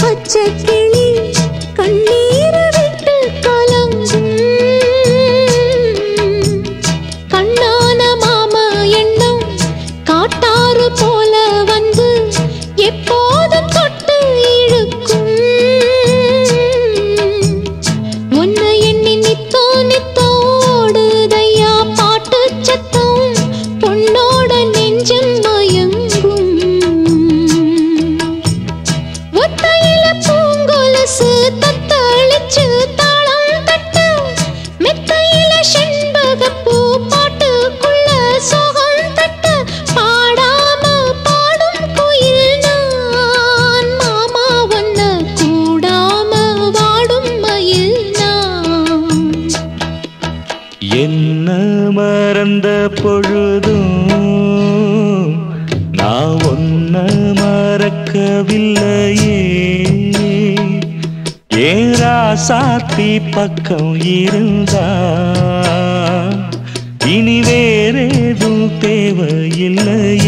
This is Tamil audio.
பச்சை கிளி கண்ணீர் விட்டு கலங்கும் கண்ணான மாமா எண்ணம் காட்டாறு போல வந்து எப்போதும் தொட்டு இழுக்கும் உன்னை எண்ணி நித்தோ நித்தோ ஓடுதையா பாட்டு சத்தம் பொன்னோட நெஞ்சம் மயங்கும் ஒத்தையில பூங்கொலுசு தத்தளிச்சு தாளம் தட்டு மெத்தையில செண்பகப்பூ பாட்டுக்குள்ள சோகம் தட்டு பாடாம பாடும் குயில் நான் மாமா ஒன்ன கூடாம வாடும் மயில் நான் என்ன மறந்த பொழுதும் நான் ஒன்ன மறக்கவில்லையே ஏராசாத்தி பக்கம் இருந்தா இனி வேறேதும் தேவையில்லையே